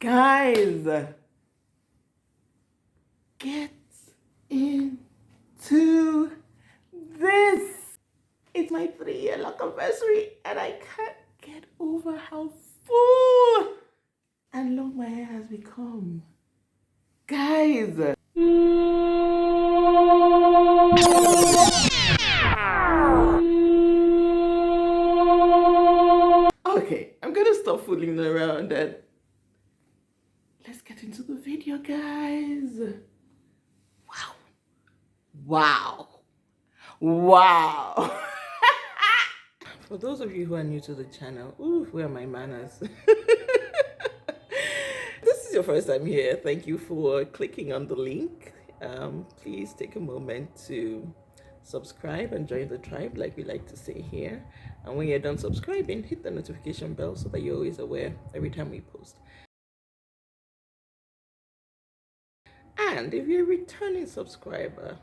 Guys, get into this. It's my 3-year lock anniversary, and I can't get over how full and long my hair has become. Guys, okay, I'm gonna stop fooling around and let's get into the video, guys. Wow. Wow. Wow. For those of you who are new to the channel, ooh, where are my manners? This is your first time here. Thank you for clicking on the link. Please take a moment to subscribe and join the tribe, like we like to say here. And when you're done subscribing, hit the notification bell so that you're always aware every time we post. And if you're a returning subscriber,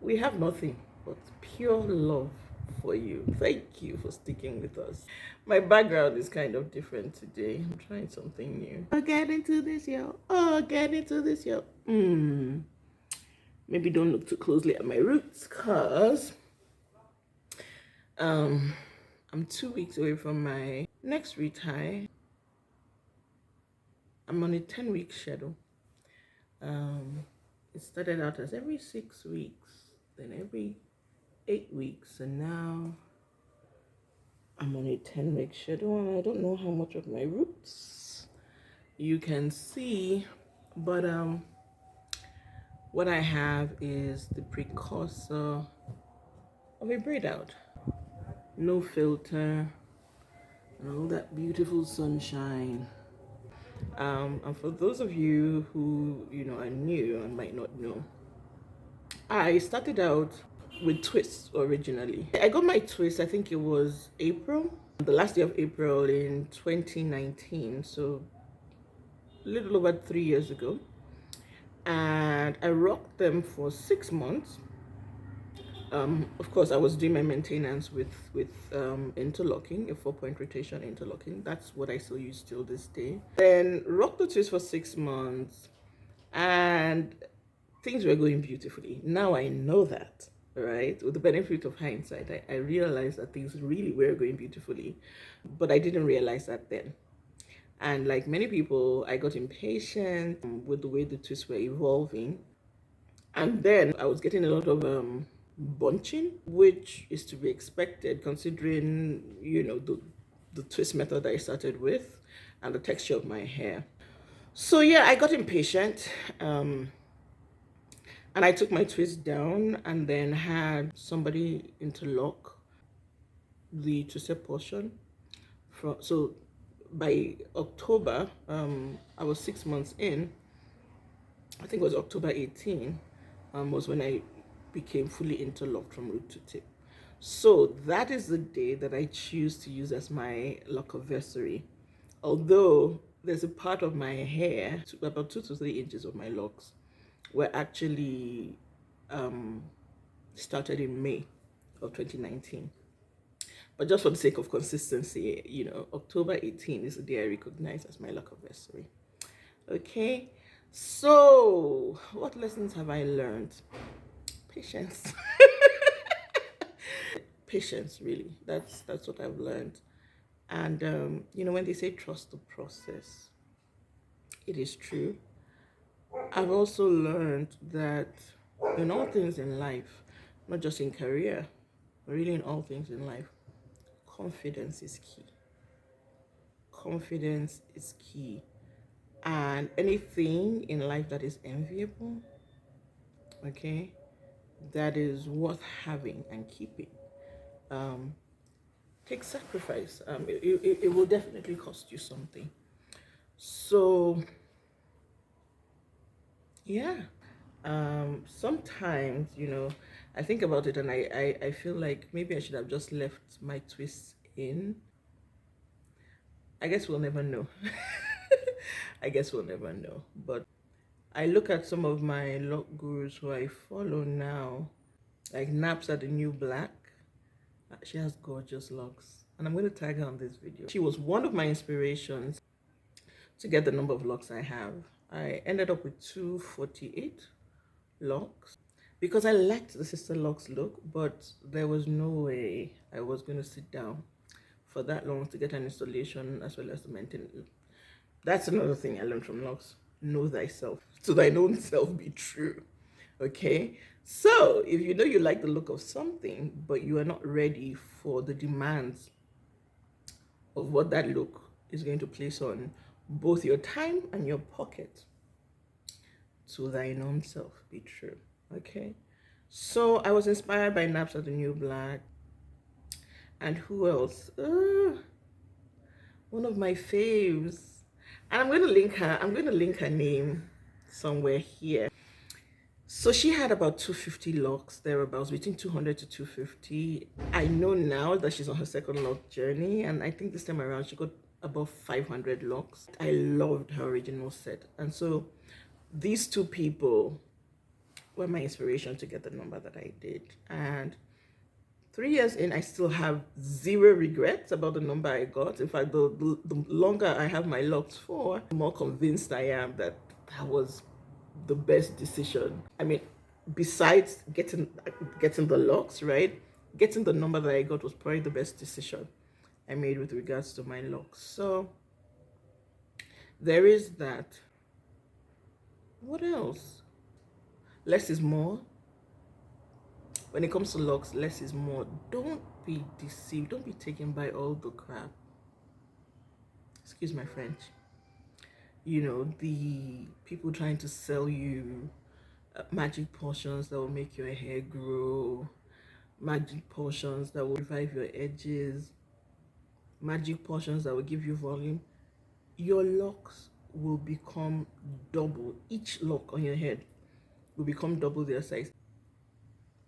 we have nothing but pure love for you. Thank you for sticking with us. My background is kind of different today. I'm trying something new. Oh, get into this, yo. Oh, get into this, yo. Maybe don't look too closely at my roots, cause I'm 2 weeks away from my next retire. I'm on a 10-week schedule. It started out as every 6 weeks, then every 8 weeks, and now I'm on a 10-week schedule, and I don't know how much of my roots you can see, but what I have is the precursor of a braid out. No filter, and all that beautiful sunshine. And for those of you who are new and might not know, I started out with twists originally. I got my twist, I think it was April, the last day of April in 2019, so a little over 3 years ago. And I rocked them for 6 months. Of course, I was doing my maintenance with interlocking, a 4-point rotation interlocking. That's what I still use till this day. Then rocked the twist for 6 months, and things were going beautifully. Now I know that, right? With the benefit of hindsight, I realized that things really were going beautifully, but I didn't realize that then. And like many people, I got impatient with the way the twists were evolving. And then I was getting a lot of bunching, which is to be expected considering, the twist method I started with and the texture of my hair. So yeah, I got impatient. And I took my twist down and then had somebody interlock the twisted portion. So by October, I was 6 months in. I think it was October 18, was when I became fully interlocked from root to tip. So that is the day that I choose to use as my lock anniversary. Although there's a part of my hair, about 2 to 3 inches of my locks, were actually started in May of 2019. But just for the sake of consistency, October 18 is the day I recognize as my lock anniversary. Okay, so what lessons have I learned? Patience. Patience, really. That's what I've learned. And when they say trust the process, it is true. I've also learned that in all things in life, not just in career, but really in all things in life, confidence is key. Confidence is key. And anything in life that is enviable, okay, that is worth having and keeping, takes sacrifice. It will definitely cost you something. So yeah, sometimes I think about it and I feel like maybe I should have just left my twists in. I guess we'll never know. I guess we'll never know. But I look at some of my lock gurus who I follow now, like Naps at the New Black. She has gorgeous locks, and I'm going to tag her on this video. She was one of my inspirations to get the number of locks I have. I ended up with 248 locks because I liked the sister locks look, but there was no way I was going to sit down for that long to get an installation as well as the maintenance. That's another thing I learned from locks. Know thyself. To thine own self be true. Okay? So, if you know you like the look of something, but you are not ready for the demands of what that look is going to place on both your time and your pocket, to thine own self be true. Okay? So, I was inspired by Naps of the New Black. And who else? One of my faves. And I'm going to link her name somewhere here. So she had about 250 locks, thereabouts, between 200 to 250. I know now that she's on her second lock journey, and I think this time around she got above 500 locks. I loved her original set. And so these two people were my inspiration to get the number that I did. And 3 years in, I still have zero regrets about the number I got. In fact, the longer I have my locks for, the more convinced I am that that was the best decision. I mean, besides getting the locks, right? Getting the number that I got was probably the best decision I made with regards to my locks. So there is that. What else? Less is more. When it comes to locks, less is more. Don't be deceived. Don't be taken by all the crap. Excuse my French. You know, the people trying to sell you magic potions that will make your hair grow, magic potions that will revive your edges, magic potions that will give you volume. Your locks will become double. Each lock on your head will become double their size.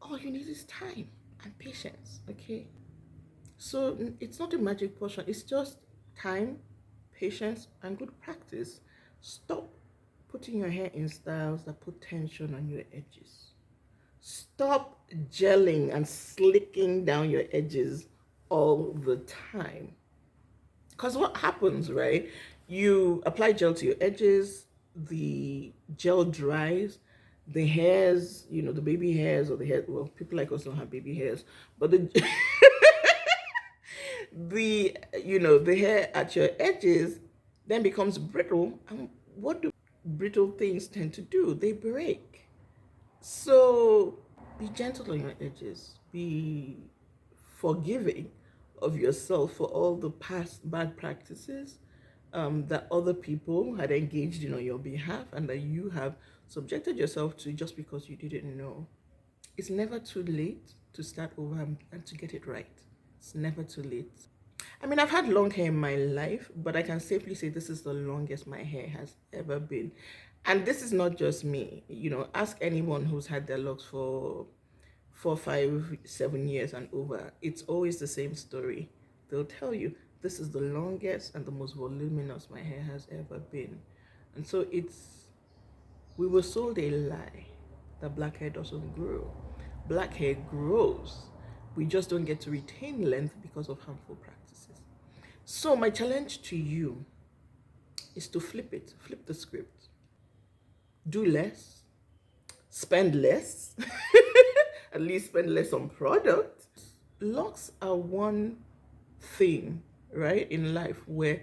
All you need is time and patience, okay? So it's not a magic potion, it's just time, patience, and good practice. Stop putting your hair in styles that put tension on your edges. Stop gelling and slicking down your edges all the time. Because what happens, right? You apply gel to your edges, the gel dries, the hairs, you know, the baby hairs or the hair, well, people like us don't have baby hairs, but the the hair at your edges then becomes brittle. And what do brittle things tend to do? They break. So be gentle on your edges. Be forgiving of yourself for all the past bad practices that other people had engaged in on your behalf and that you have subjected yourself to just because you didn't know. It's never too late to start over and to get it right. It's never too late. I mean, I've had long hair in my life, but I can safely say this is the longest my hair has ever been. And this is not just me. You know, ask anyone who's had their locks for 4, 5, 7 years and over. It's always the same story. They'll tell you this is the longest and the most voluminous my hair has ever been. And so we were sold a lie that black hair doesn't grow. Black hair grows. We just don't get to retain length because of harmful practices. So my challenge to you is to flip the script. Do less, spend less, at least spend less on product. Locks are one thing, right, in life where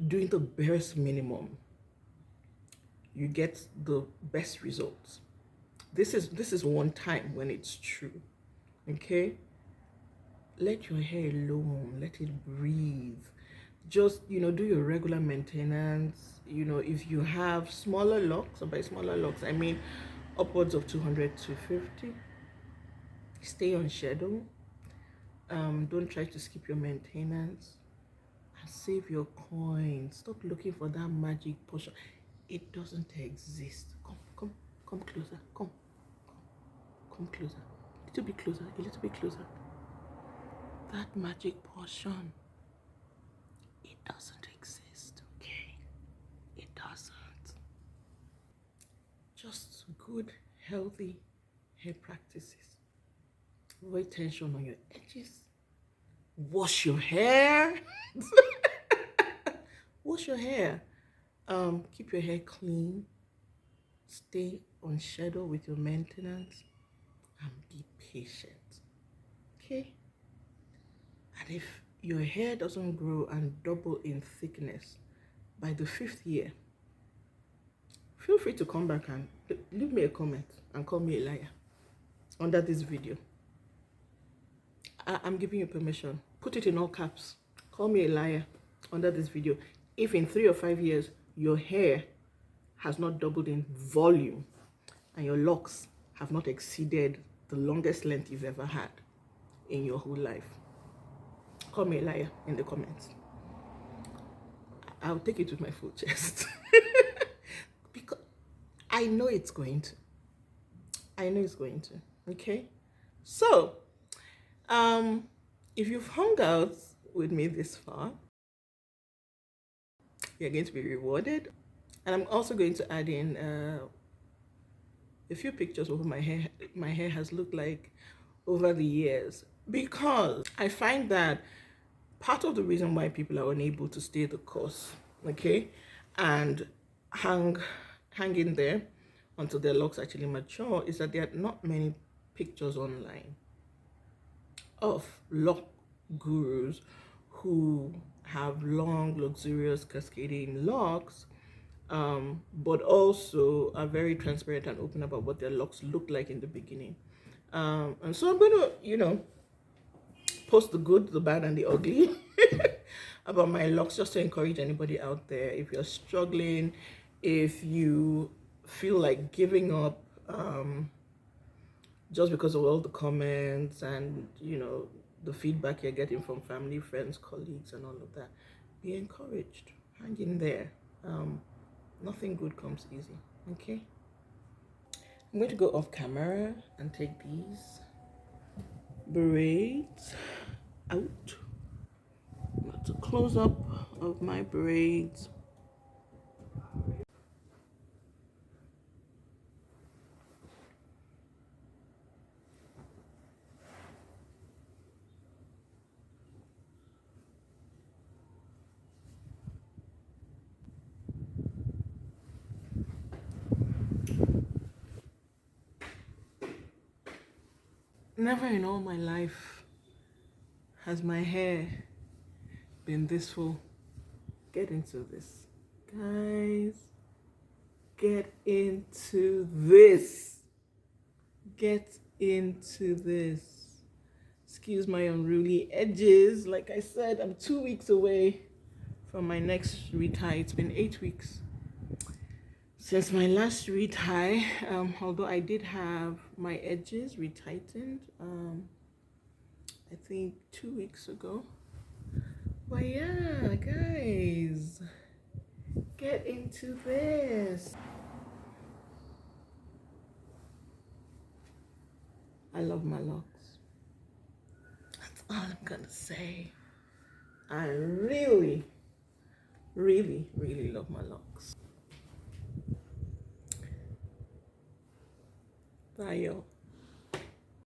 doing the barest minimum, you get the best results. This is one time when it's true. Okay? Let your hair alone. Let it breathe. Just, do your regular maintenance. If you have smaller locks, or by smaller locks, I mean upwards of 200 to 50, stay on schedule. Don't try to skip your maintenance. And save your coins. Stop looking for that magic potion. It doesn't exist. Come closer. Come closer. A little bit closer. That magic potion, it doesn't exist, okay? It doesn't. Just good, healthy hair practices. Avoid tension on your edges. Wash your hair. Wash your hair. Keep your hair clean. Stay on schedule with your maintenance and be patient. Okay? And if your hair doesn't grow and double in thickness by the 5th year, feel free to come back and leave me a comment and call me a liar under this video. I'm giving you permission. Put it in all caps. Call me a liar under this video if in 3 or 5 years your hair has not doubled in volume and your locks have not exceeded the longest length you've ever had in your whole life. Call me a liar in the comments. I'll take it with my full chest. Because I know it's going to. I know it's going to. Okay? So, if you've hung out with me this far, you're going to be rewarded. And I'm also going to add in a few pictures of what my hair has looked like over the years, because I find that part of the reason why people are unable to stay the course, okay, and hang in there until their locks actually mature is that there are not many pictures online of lock gurus who have long, luxurious, cascading locks, but also are very transparent and open about what their locks look like in the beginning. And so I'm going to, post the good, the bad, and the ugly about my locks, just to encourage anybody out there. If you're struggling, if you feel like giving up, just because of all the comments and the feedback you're getting from family, friends, colleagues, and all of that, be encouraged. Hang in there. Nothing good comes easy. Okay, I'm going to go off camera and take these braids out. That's a close-up of my braids. Never in all my life has my hair been this full. Get into this, guys. Get into this. Get into this. Excuse my unruly edges. Like I said, I'm 2 weeks away from my next retie. It's been 8 weeks since my last retie, although I did have my edges retightened, I think 2 weeks ago. But yeah, guys, get into this. I love my locks. That's all I'm gonna say. I really, really, really love my locks. Bye, y'all.